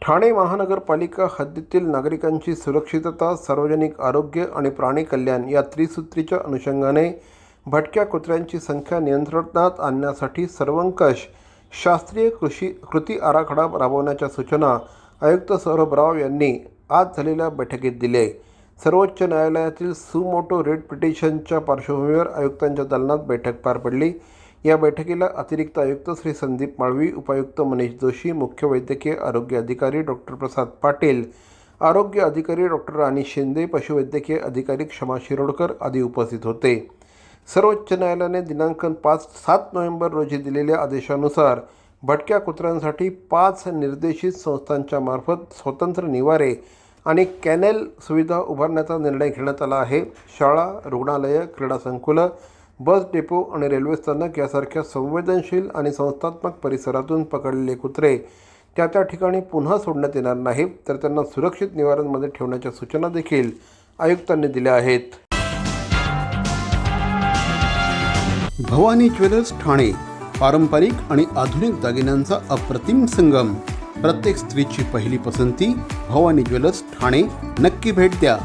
ठाणे महानगरपालिका हद्दीतील नागरिकांची सुरक्षितता, सार्वजनिक आरोग्य आणि प्राणी कल्याण या त्रिसूत्रीच्या अनुषंगाने भटक्या कुत्र्यांची संख्या नियंत्रणात आणण्यासाठी सर्वंकष शास्त्रीय कृती आराखडा राबवण्याच्या सूचना आयुक्त सौरभ राव यांनी आज झालेल्या बैठकीत दिल्या. सर्वोच्च न्यायालयातील सुमोटो रेट पिटिशनच्या पार्श्वभूमीवर आयुक्तांच्या दालनात बैठक पार पडली. या बैठकीला अतिरिक्त आयुक्त श्री संदीप माळवी, उपायुक्त मनीष जोशी, मुख्य वैद्यकीय आरोग्य अधिकारी डॉक्टर प्रसाद पाटील, आरोग्य अधिकारी डॉक्टर राणी शिंदे, पशुवैद्यकीय अधिकारी क्षमा शिरोडकर आदी उपस्थित होते. सर्वोच्च न्यायालयाने दिनांक 7 नोव्हेंबर रोजी दिलेल्या आदेशानुसार भटक्या कुत्र्यांसाठी 5 निर्देशित संस्थांच्या मार्फत स्वतंत्र निवारे आणि कॅनेल सुविधा उभारण्याचा निर्णय घेण्यात आला आहे. शाळा, रुग्णालय, क्रीडा संकुलं, बस डेपो आणि रेल्वे स्थानक यासारख्या संवेदनशील आणि संस्थात्मक परिसरातून पकडलेले कुत्रे त्या ठिकाणी पुन्हा सोडण्यात येणार नाहीत, तर त्यांना सुरक्षित निवारांमध्ये ठेवण्याच्या सूचना देखील आयुक्तांनी दिल्या आहेत. भवानी ज्वेलर्स ठाणे, पारंपरिक आणि आधुनिक दागिन्यांचा अप्रतिम संगम. प्रत्येक स्त्रीची पहिली पसंती भवानी ज्वेलर्स ठाणे. नक्की भेट द्या.